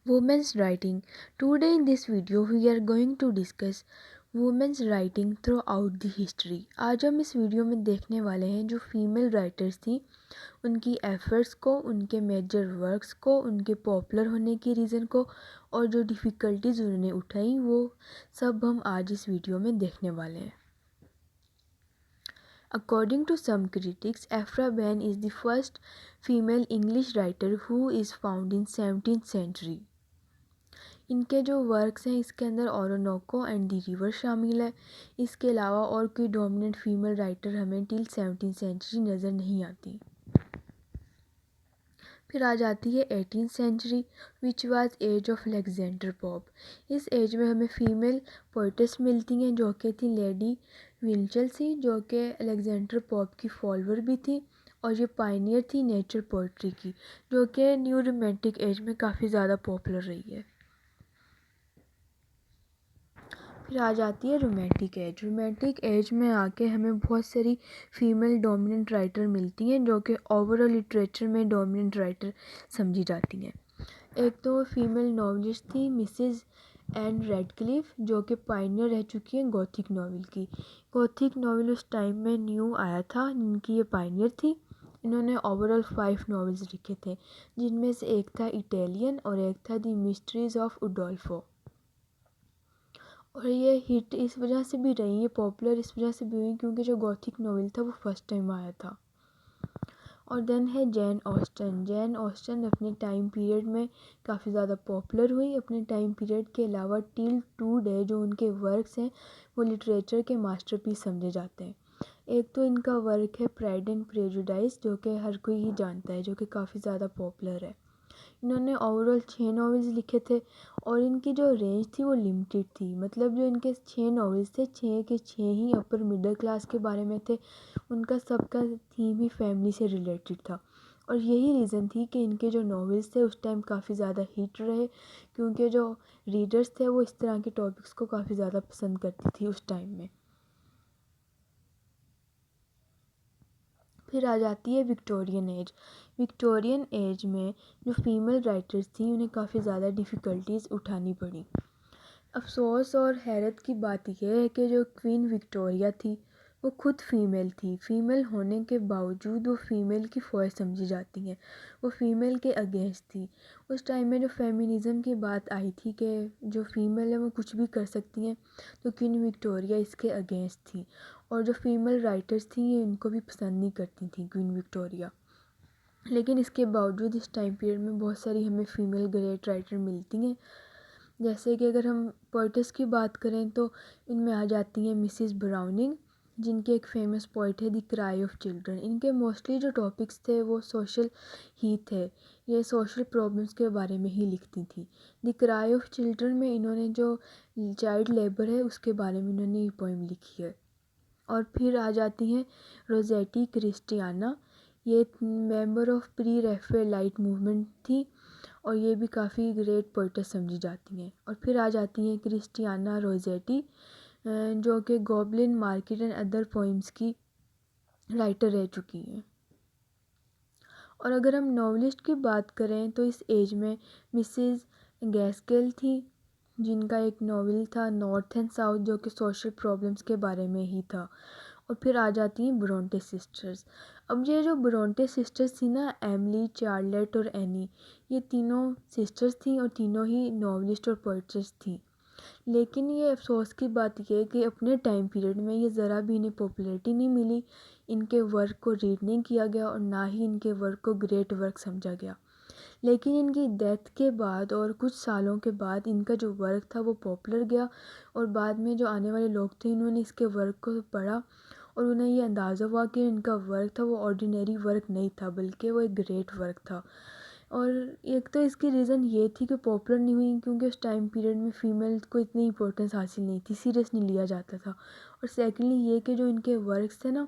Women's writing. Today in this video we are going to discuss women's writing throughout the history. आज हम इस video में देखने वाले हैं जो फीमेल राइटर्स थी उनकी एफर्ट्स को, उनके मेजर वर्क्स को, उनके पॉपुलर होने की रीज़न को और जो डिफ़िकल्टीज़ उन्होंने उठाई वो सब हम आज इस वीडियो में देखने वाले हैं. According to some critics, Aphra Behn is the first female English writer who is found in 17th century. इनके जो वर्क्स हैं इसके अंदर ओरोनोको एंड द रिवर शामिल है. इसके अलावा और कोई डोमिनेंट फीमेल राइटर हमें टिल 17th सेंचुरी नज़र नहीं आती. फिर आ जाती है 18th century which was age of Alexander Pope. इस एज में हमें फ़ीमेल पोइट्स मिलती हैं जो कि थी लेडी विंचेल्सी, जो कि अलेक्जेंडर पॉप की फॉलोअर भी थी और ये पायनियर थी नेचर पोइट्री की, जो कि न्यू रोमांटिक एज में काफ़ी ज़्यादा पॉपुलर रही है. फिर आ जाती है रोमांटिक एज. रोमांटिक एज में आके हमें बहुत सारी फ़ीमेल डोमिनेंट राइटर मिलती हैं जो कि ओवरऑल लिटरेचर में डोमिनेंट राइटर समझी जाती हैं. एक तो फीमेल नॉवलिस्ट थी मिसेस एन रेडक्लिफ, जो कि पायनियर रह चुकी हैं गॉथिक नॉवल की. गॉथिक नॉवल उस टाइम में न्यू आया था, जिनकी ये पायनियर थी. इन्होंने ओवरऑल 5 नॉवेल्स लिखे थे, जिनमें से एक था इटालियन और एक था द मिस्ट्रीज ऑफ उडोल्फो. और ये हिट इस वजह से भी रही, ये पॉपुलर इस वजह से भी हुई क्योंकि जो गॉथिक नॉवल था वो फर्स्ट टाइम आया था. और देन है जैन ऑस्टन. जैन ऑस्टन अपने टाइम पीरियड में काफ़ी ज़्यादा पॉपुलर हुई. अपने टाइम पीरियड के अलावा टिल टुडे जो उनके वर्क्स हैं वो लिटरेचर के मास्टरपीस समझे जाते हैं. एक तो इनका वर्क है प्राइड एंड प्रेजुडाइस, जो कि हर कोई ही जानता है, जो कि काफ़ी ज़्यादा पॉपुलर है. इन्होंने ओवरऑल 6 नॉवेल्स लिखे थे और इनकी जो रेंज थी वो लिमिटेड थी. मतलब जो इनके 6 नॉवेल्स थे 6 के 6 ही अपर मिडिल क्लास के बारे में थे. उनका सबका थीम ही फैमिली से रिलेटेड था और यही रीज़न थी कि इनके जो नॉवेल्स थे उस टाइम काफ़ी ज़्यादा हिट रहे, क्योंकि जो रीडर्स थे वो इस तरह के टॉपिक्स को काफ़ी ज़्यादा पसंद करती थी उस टाइम में. फिर आ जाती है विक्टोरियन एज. विक्टोरियन एज में जो फीमेल राइटर्स थी उन्हें काफ़ी ज़्यादा डिफ़िकल्टीज़ उठानी पड़ी. अफसोस और हैरत की बात यह है कि जो क्वीन विक्टोरिया थी वो खुद फ़ीमेल थी. फ़ीमेल होने के बावजूद वो फ़ीमेल की वॉइस समझी जाती हैं, वो फ़ीमेल के अगेंस्ट थी. उस टाइम में जो फेमिनिज़म की बात आई थी कि जो फ़ीमेल है वो कुछ भी कर सकती हैं, तो क्वीन विक्टोरिया इसके अगेंस्ट थी. और जो फीमेल राइटर्स थी ये इनको भी पसंद नहीं करती थी क्वीन विक्टोरिया. लेकिन इसके बावजूद इस टाइम पीरियड में बहुत सारी हमें फ़ीमेल ग्रेट राइटर मिलती हैं. जैसे कि अगर हम पोइट्स की बात करें तो इनमें आ जाती हैं मिसिस ब्राउनिंग, जिनके एक फेमस पोइट है द क्राई ऑफ चिल्ड्रन. इनके मोस्टली जो टॉपिक्स थे वो सोशल ही थे, ये सोशल प्रॉब्लम्स के बारे में ही लिखती थी. द क्राई ऑफ चिल्ड्रन में इन्होंने जो चाइल्ड लेबर है उसके बारे में इन्होंने ये पोइम लिखी है. और फिर आ जाती हैं रोज़ेटी क्रिस्टियाना. ये मेंबर ऑफ प्री रैफेलाइट मूवमेंट थी और ये भी काफ़ी ग्रेट पोइट्स समझी जाती हैं. और फिर आ जाती हैं क्रिस्टियाना रोज़ेटी, जो कि goblin market and other poems की राइटर रह चुकी हैं. और अगर हम नॉवलिस्ट की बात करें तो इस एज में मिसेस गैस्केल थी, जिनका एक नॉवल था नॉर्थ एंड साउथ, जो कि सोशल प्रॉब्लम्स के बारे में ही था. और फिर आ जाती हैं ब्रोंटे सिस्टर्स. अब ये जो ब्रोंटे सिस्टर्स थी ना, एमिली, चार्लेट और एनी, ये तीनों सिस्टर्स थी और तीनों ही नॉवलिस्ट और पोइट्स थी. लेकिन ये अफसोस की बात यह है कि अपने टाइम पीरियड में ये ज़रा भी इन्हें पॉपुलैरिटी नहीं मिली. इनके वर्क को रीड नहीं किया गया और ना ही इनके वर्क को ग्रेट वर्क समझा गया. लेकिन इनकी डेथ के बाद और कुछ सालों के बाद इनका जो वर्क था वो पॉपुलर गया और बाद में जो आने वाले लोग थे इन्होंने इसके वर्क को पढ़ा और उन्हें ये अंदाज़ा हुआ कि इनका वर्क था वो ऑर्डिनरी वर्क नहीं था बल्कि वो एक ग्रेट वर्क था. और एक तो इसकी रीज़न ये थी कि पॉपुलर नहीं हुई क्योंकि उस टाइम पीरियड में फ़ीमेल को इतनी इंपॉर्टेंस हासिल नहीं थी, सीरियस नहीं लिया जाता था. और सेकेंडली ये कि जो इनके वर्क्स थे ना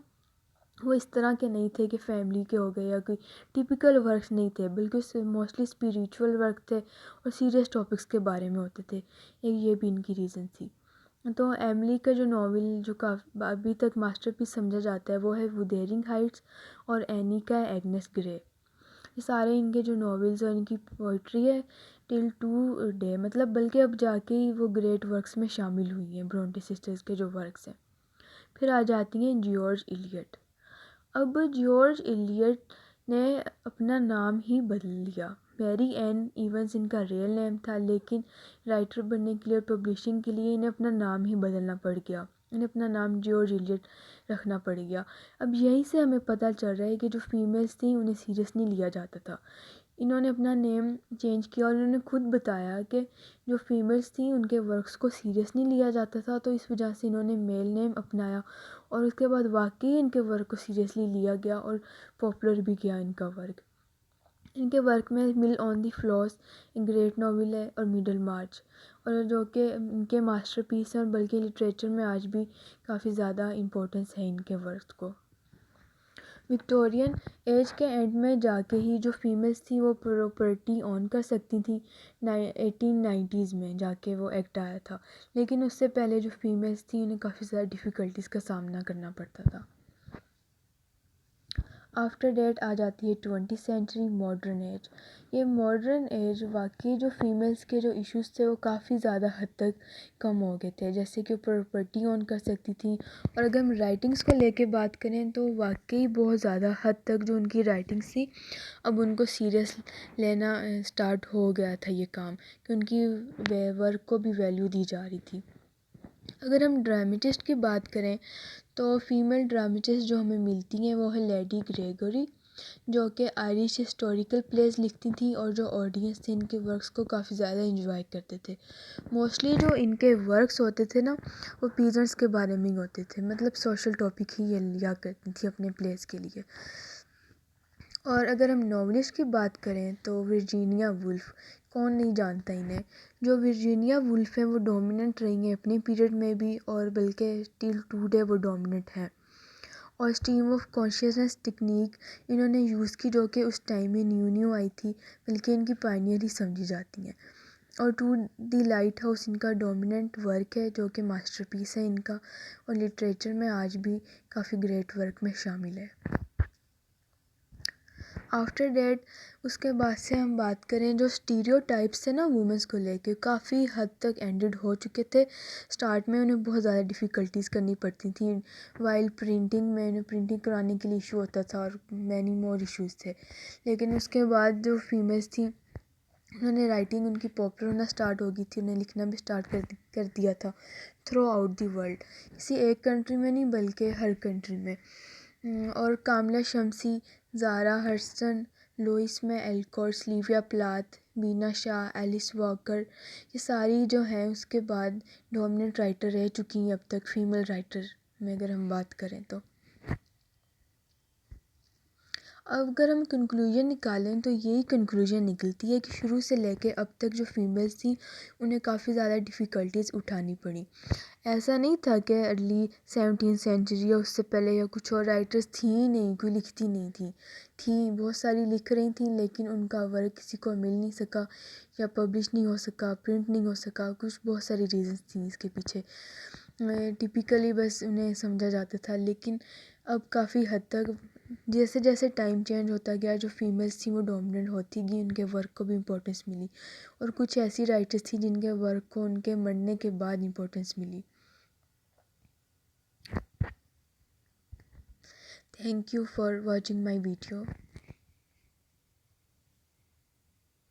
वो इस तरह के नहीं थे कि फैमिली के हो गए या कोई टिपिकल वर्क्स नहीं थे, बल्कि मोस्टली स्पिरिचुअल वर्क थे और सीरियस टॉपिक्स के बारे में होते थे. एक ये भी इनकी रीज़न थी. तो एमिली का जो नॉवल जो अभी तक मास्टरपीस समझा जाता है वो है वुदेरिंग हाइट्स और एनी का एग्नेस ग्रे. ये सारे इनके जो नॉवेल्स और इनकी पोइट्री है टिल टू डे, मतलब बल्कि अब जाके ही वो ग्रेट वर्क्स में शामिल हुई हैं, ब्रोंटे सिस्टर्स के जो वर्क्स हैं। फिर आ जाती हैं जॉर्ज इलियट। अब जॉर्ज इलियट ने अपना नाम ही बदल लिया। मैरी एन इवंस इनका रियल नेम था, लेकिन राइटर बनने के लिए और पब्लिशिंग के लिए इन्हें अपना नाम ही बदलना पड़ गया। इन्हें अपना नाम जॉर्ज इलियट रखना पड़ गया। अब यहीं से हमें पता चल रहा है कि जो फीमेल्स थी उन्हें सीरियस नहीं लिया जाता था। इन्होंने अपना नेम चेंज किया और इन्होंने खुद बताया कि जो फीमेल्स थी उनके वर्क्स को सीरियस नहीं लिया जाता था, तो इस वजह से इन्होंने मेल नेम अपनाया और उसके बाद वाकई इनके वर्क को सीरियसली लिया गया और पॉपुलर भी किया इनका वर्क। इनके वर्क में मिल ऑन द फ्लॉस एक ग्रेट नॉवल है और मिडल मार्च, और जो कि इनके मास्टरपीस हैं और बल्कि लिटरेचर में आज भी काफ़ी ज़्यादा इम्पोर्टेंस है इनके वर्क को। विक्टोरियन एज के एंड में जाके ही जो फीमेल्स थी वो प्रॉपर्टी ऑन कर सकती थी। 1890s में जाके वो एक्ट आया था, लेकिन उससे पहले जो फीमेल्स थी उन्हें काफ़ी ज़्यादा डिफ़िकल्टीज़ का सामना करना पड़ता था। आफ्टर डेट आ जाती है 20th सेंचुरी मॉडर्न एज। ये मॉडर्न एज वाकई जो फीमेल्स के जो इश्यूज़ थे वो काफ़ी ज़्यादा हद तक कम हो गए थे, जैसे कि प्रॉपर्टी ऑन कर सकती थी। और अगर हम राइटिंग्स को लेके बात करें तो वाकई बहुत ज़्यादा हद तक जो उनकी राइटिंग्स थी अब उनको सीरियस लेना स्टार्ट हो गया था ये काम, कि उनकी वर्क को भी वैल्यू दी जा रही थी। अगर हम ड्रामेटिस्ट की बात करें तो फीमेल ड्रामेटिस्ट जो हमें मिलती हैं वो है लेडी ग्रेगरी, जो कि आयरिश हिस्टोरिकल प्लेस लिखती थी और जो ऑडियंस थे इनके वर्क्स को काफ़ी ज़्यादा इंजॉय करते थे। मोस्टली जो इनके वर्क्स होते थे ना वो पीजेंट्स के बारे में ही होते थे, मतलब सोशल टॉपिक ही ये लिया करती थी अपने प्लेस के लिए। और अगर हम नॉवलिस्ट की बात करें तो वर्जीनिया वुल्फ, कौन नहीं जानता इन्हें। जो वर्जीनिया वुल्फ हैं वो डोमिनेंट रही हैं अपने पीरियड में भी और बल्कि टिल टुडे वो डोमिनेंट हैं। और स्ट्रीम ऑफ कॉन्शियसनेस टेक्निक इन्होंने यूज़ की, जो कि उस टाइम में न्यू न्यू आई थी, बल्कि इनकी पायनियर ही समझी जाती हैं। और टू द लाइट हाउस इनका डोमिनेंट वर्क है जो कि मास्टरपीस है इनका, और लिटरेचर में आज भी काफ़ी ग्रेट वर्क में शामिल है। आफ्टर डेट उसके बाद से हम बात करें जो स्टीरियोटाइप्स थे ना वुमेंस को लेके, काफ़ी हद तक एंडेड हो चुके थे। स्टार्ट में उन्हें बहुत ज़्यादा डिफ़िकल्टीज़ करनी पड़ती थी, वाइल प्रिंटिंग में उन्हें प्रिंटिंग कराने के लिए इशू होता था और मैनी मोर इश्यूज़ थे। लेकिन उसके बाद जो फीमेल्स थी उन्होंने राइटिंग उनकी पॉपुलर होना स्टार्ट हो गई थी, उन्हें लिखना भी स्टार्ट कर दिया था थ्रू आउट द वर्ल्ड, किसी एक कंट्री में नहीं बल्कि हर कंट्री में। और कामला शमसी, ज़ारा हर्सन, लुइस में एल्कोर, सिल्विया प्लाथ, बीना शाह, एलिस वॉकर, ये सारी जो हैं उसके बाद डोमिनेंट राइटर रह चुकी हैं अब तक फीमेल राइटर में अगर हम बात करें तो। अब अगर हम कंक्लूजन निकालें तो यही कंक्लूजन निकलती है कि शुरू से लेके अब तक जो फीमेल्स थी उन्हें काफ़ी ज़्यादा डिफ़िकल्टीज़ उठानी पड़ी। ऐसा नहीं था कि अर्ली 17th सेंचुरी या उससे पहले या कुछ और राइटर्स थी ही नहीं, कोई लिखती नहीं थी बहुत सारी लिख रही थी, लेकिन उनका वर्क किसी को मिल नहीं सका या पब्लिश नहीं हो सका, प्रिंट नहीं हो सका, कुछ बहुत सारी रीज़न्स थी इसके पीछे। टिपिकली बस उन्हें समझा जाता था। लेकिन अब काफ़ी हद तक जैसे जैसे टाइम चेंज होता गया जो फीमेल्स थी वो डोमिनेंट होती गई, उनके वर्क को भी इम्पोर्टेंस मिली, और कुछ ऐसी राइटर्स थी जिनके वर्क को उनके मरने के बाद इम्पोर्टेंस मिली। Thank you for watching my video.